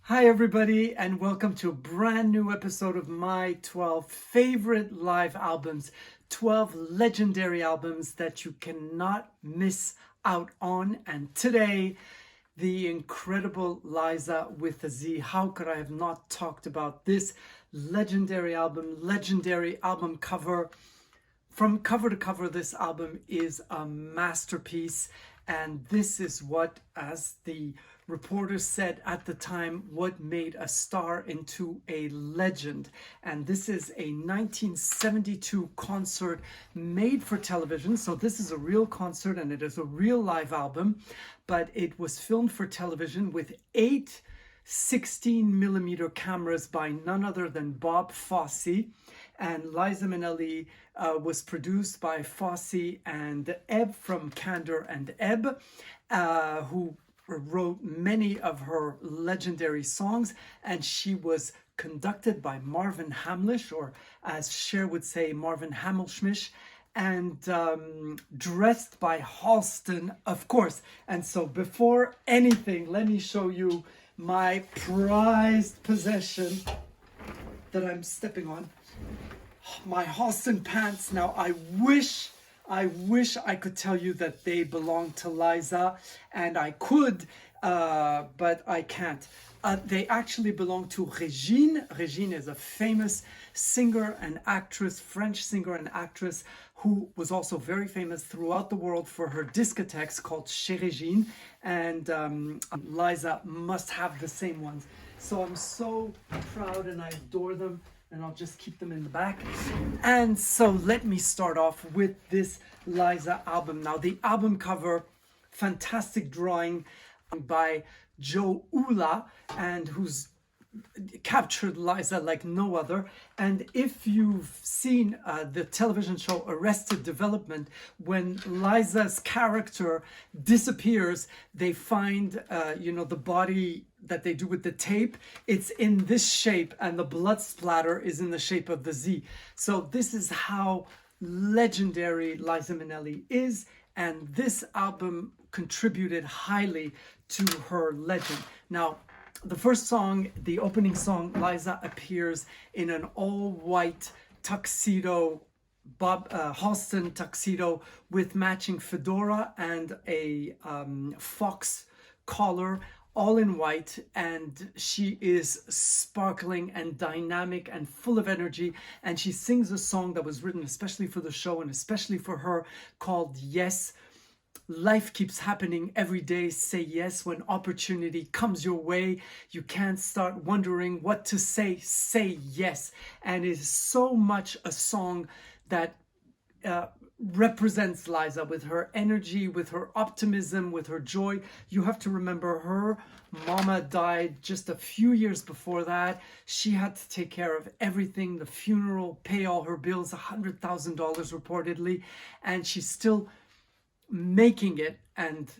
Hi, everybody, and welcome to a brand new episode of my 12 favorite live albums, 12 legendary albums that you cannot miss out on. And today, the incredible Liza with a Z. How could I have not talked about this legendary album cover? From cover to cover, this album is a masterpiece, and this is what, as the reporters said at the time, what made a star into a legend. And this is a 1972 concert made for television. So this is a real concert and it is a real live album, but it was filmed for television with 8 16mm cameras by none other than Bob Fosse. And Liza Minnelli was produced by Fosse and Ebb from Candor and Ebb, who wrote many of her legendary songs. And she was conducted by Marvin Hamlisch, or as Cher would say, Marvin Hammelschmidt, and dressed by Halston, of course. And so before anything, let me show you my prized possession that I'm stepping on. My Halston pants. Now, I wish I could tell you that they belong to Liza, and I could, but I can't. They actually belong to Regine. Regine is a famous singer and actress, French singer and actress, who was also very famous throughout the world for her discotheques called Chez Regine. And Liza must have the same ones. So I'm so proud and I adore them. And I'll just keep them in the back. And so let me start off with this Liza album. Now, the album cover, fantastic drawing by Joe Ula, and who's captured Liza like no other. And if you've seen the television show Arrested Development, when Liza's character disappears, they find the body that they do with the tape. It's in this shape, and the blood splatter is in the shape of the Z. So this is how legendary Liza Minnelli is, and this album contributed highly to her legend. Now, the first song, the opening song, Liza appears in an all-white tuxedo, Bob Halston tuxedo with matching fedora and a fox collar, all in white, and she is sparkling and dynamic and full of energy. And she sings a song that was written especially for the show and especially for her, called Yes. Life keeps happening every day. Say yes when opportunity comes your way. You can't start wondering what to say. Say yes. And it is so much a song that represents Liza with her energy, with her optimism, with her joy. You have to remember, her mama died just a few years before that. She had to take care of everything, the funeral, pay all her bills, $100,000 reportedly, and she's still making it. And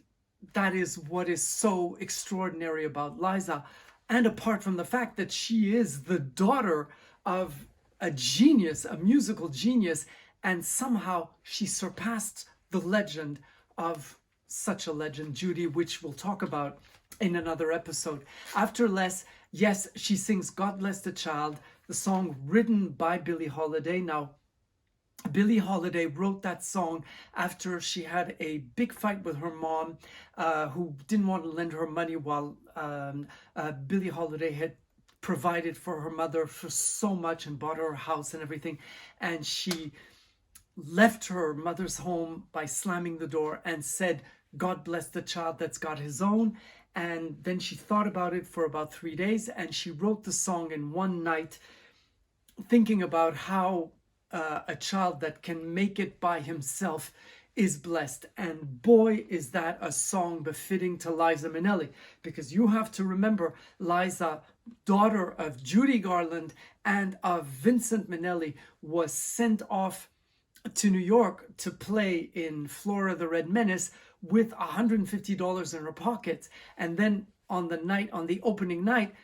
that is what is so extraordinary about Liza. And apart from the fact that she is the daughter of a genius, a musical genius, and somehow she surpassed the legend of such a legend, Judy, which we'll talk about in another episode. After Yes, she sings God Bless the Child, the song written by Billie Holiday. Now, Billie Holiday wrote that song after she had a big fight with her mom, who didn't want to lend her money while Billie Holiday had provided for her mother for so much and bought her a house and everything. And she left her mother's home by slamming the door and said, God bless the child that's got his own. And then she thought about it for about 3 days, and she wrote the song in one night, thinking about how a child that can make it by himself is blessed. And boy, is that a song befitting to Liza Minnelli, because you have to remember, Liza, daughter of Judy Garland and of Vincent Minnelli, was sent off to New York to play in Flora the Red Menace with $150 in her pockets. And then on the opening night,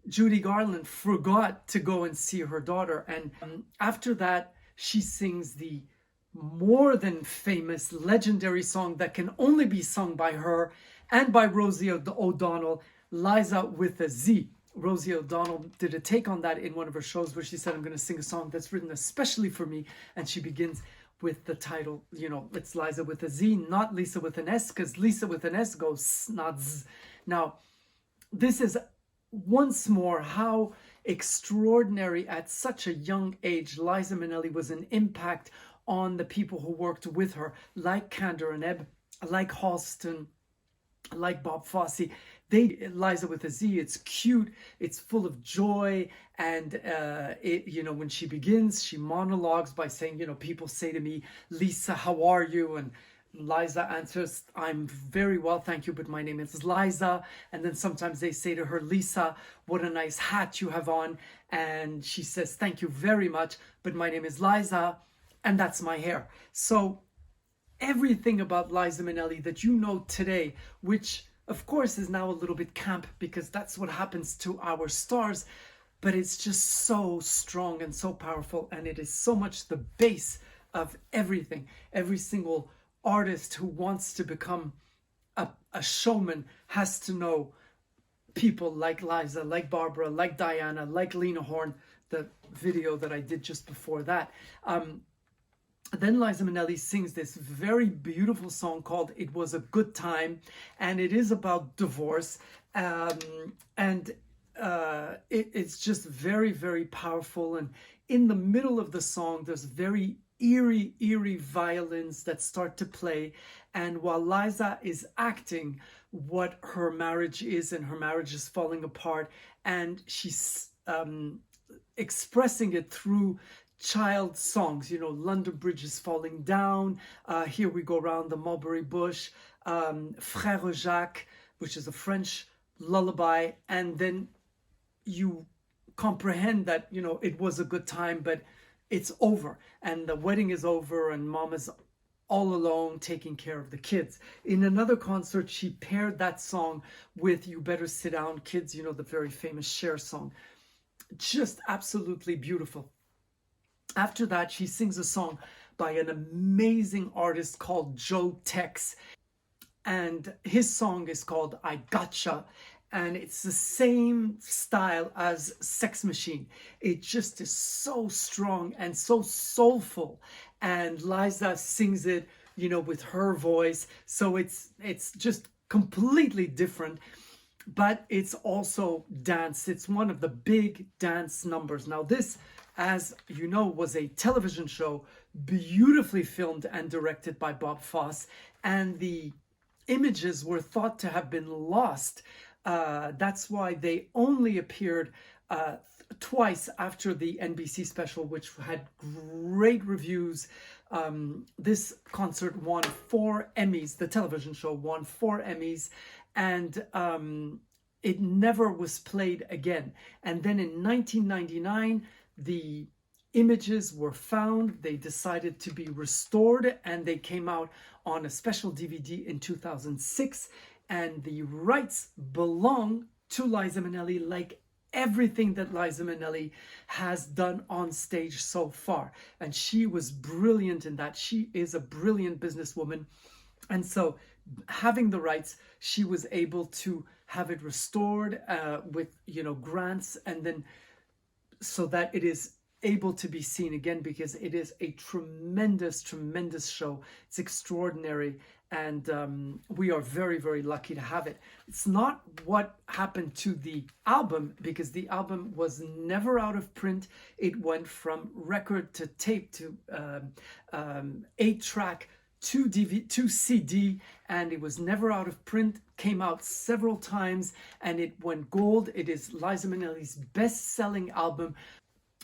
Judy Garland forgot to go and see her daughter. And after that, she sings the more than famous, legendary song that can only be sung by her and by Rosie O'Donnell, Liza with a Z. Rosie O'Donnell did a take on that in one of her shows where she said, I'm going to sing a song that's written especially for me. And she begins with the title, you know, it's Liza with a Z, not Lisa with an S, because Lisa with an S goes not Z. Now, this is once more how extraordinary at such a young age Liza Minnelli was an impact on the people who worked with her, like Kander and Ebb, like Halston, like Bob Fosse. Liza with a Z, it's cute, it's full of joy, and you know, when she begins, she monologues by saying, you know, people say to me, Lisa, how are you? And Liza answers, I'm very well, thank you, but my name is Liza. And then sometimes they say to her, Lisa, what a nice hat you have on. And she says, thank you very much, but my name is Liza, and that's my hair. So everything about Liza Minnelli that you know today, which of course is now a little bit camp because that's what happens to our stars, but it's just so strong and so powerful, and it is so much the base of everything. Every single artist who wants to become a showman has to know people like Liza, like Barbara, like Diana, like Lena Horne, the video that I did just before that. Then Liza Minnelli sings this very beautiful song called It Was a Good Time, and it is about divorce, and it's just very, very powerful. And in the middle of the song, there's very eerie violins that start to play, and while Liza is acting what her marriage is, and her marriage is falling apart, and she's expressing it through child songs, you know, London Bridge is falling down, Here We Go Round the Mulberry Bush, Frère Jacques, which is a French lullaby, and then you comprehend that, you know, it was a good time, but it's over, and the wedding is over, and mom is all alone taking care of the kids. In another concert, she paired that song with You Better Sit Down, Kids, you know, the very famous Cher song. Just absolutely beautiful. After that, she sings a song by an amazing artist called Joe Tex, and his song is called I Gotcha, and it's the same style as Sex Machine. It just is so strong and so soulful, and Liza sings it, you know, with her voice, so it's just completely different. But it's also dance. It's one of the big dance numbers. Now this, as you know, was a television show beautifully filmed and directed by Bob Fosse, and the images were thought to have been lost. That's why they only appeared twice after the NBC special, which had great reviews. This concert won 4 Emmys. The television show won 4 Emmys, and it never was played again. And then in 1999, the images were found. They decided to be restored, and they came out on a special DVD in 2006. And the rights belong to Liza Minnelli, like everything that Liza Minnelli has done on stage so far. And she was brilliant in that. She is a brilliant businesswoman. And so having the rights, she was able to have it restored with, you know, grants, and then so that it is able to be seen again, because it is a tremendous show. It's extraordinary, and we are very, very lucky to have it. It's not what happened to the album, because the album was never out of print. It went from record to tape to 8-track to DVD to CD, and it was never out of print. Came out several times, and it went gold. It is Liza Minnelli's best-selling album.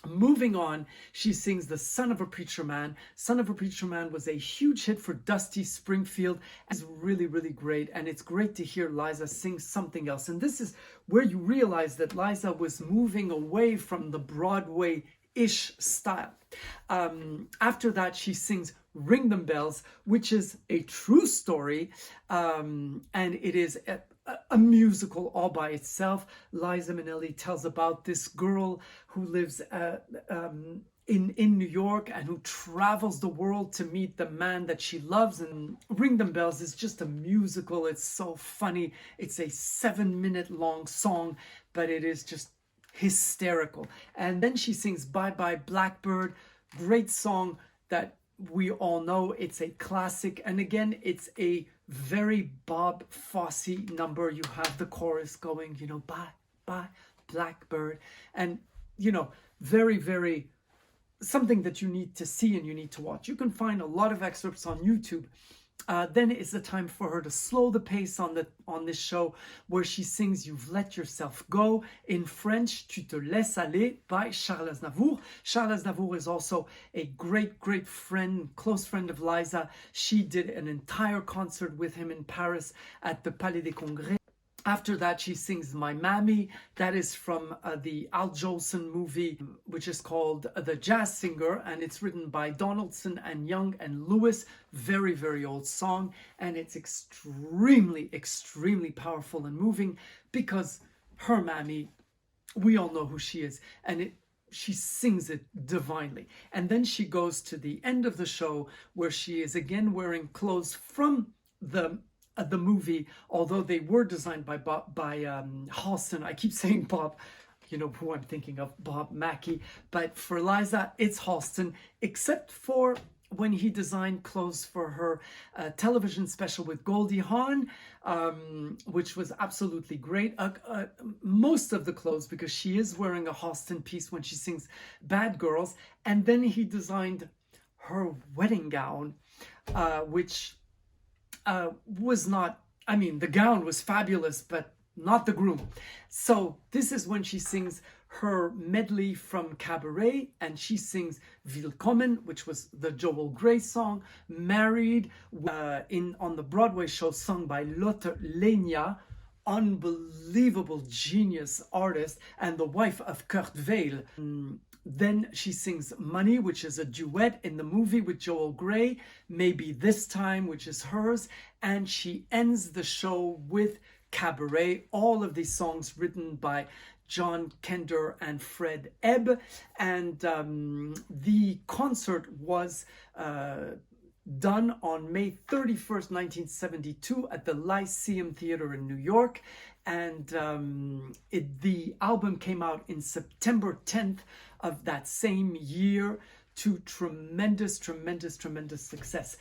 Moving on, she sings The Son of a Preacher Man. Son of a Preacher Man was a huge hit for Dusty Springfield. It's really, really great, and it's great to hear Liza sing something else. And this is where you realize that Liza was moving away from the Broadway-ish style. After that, she sings Ring Them Bells, which is a true story, and it is a musical all by itself. Liza Minnelli tells about this girl who lives in New York and who travels the world to meet the man that she loves. And Ring Them Bells is just a musical. It's so funny. It's a 7-minute long song, but it is just hysterical. And then she sings Bye Bye Blackbird, great song that we all know. It's a classic, and again, it's a very Bob Fosse number. You have the chorus going, you know, bye bye Blackbird, and you know, very, very something that you need to see and you need to watch. You can find a lot of excerpts on YouTube. Then it's the time for her to slow the pace on this show, where she sings You've Let Yourself Go, in French Tu te laisses aller by Charles Aznavour. Charles Aznavour is also a great friend, close friend of Liza. She did an entire concert with him in Paris at the Palais des Congrès. After that, she sings My Mammy. That is from the Al Jolson movie, which is called The Jazz Singer, and it's written by Donaldson and Young and Lewis. Very, very old song, and it's extremely powerful and moving, because her mammy, we all know who she is, and she sings it divinely. And then she goes to the end of the show, where she is again wearing clothes from the movie, although they were designed by Halston. I keep saying Bob, you know who I'm thinking of, Bob Mackie. But for Liza, it's Halston, except for when he designed clothes for her television special with Goldie Hawn, which was absolutely great. Most of the clothes, because she is wearing a Halston piece when she sings Bad Girls. And then he designed her wedding gown, which was not, I mean, the gown was fabulous, but not the groom. So this is when she sings her medley from Cabaret, and she sings Willkommen, which was the Joel Grey song, Married, on the Broadway show sung by Lotte Lenya, unbelievable genius artist, and the wife of Kurt Weill. Then she sings Money, which is a duet in the movie with Joel Grey, Maybe This Time, which is hers, and she ends the show with Cabaret. All of these songs written by John Kender and Fred Ebb, and the concert was done on May 31st, 1972 at the Lyceum Theater in New York. And the album came out in September 10th of that same year, to tremendous success.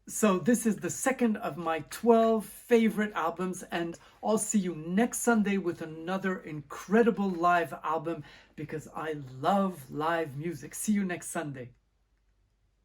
So this is the second of my 12 favorite albums, and I'll see you next Sunday with another incredible live album, because I love live music. See you next Sunday.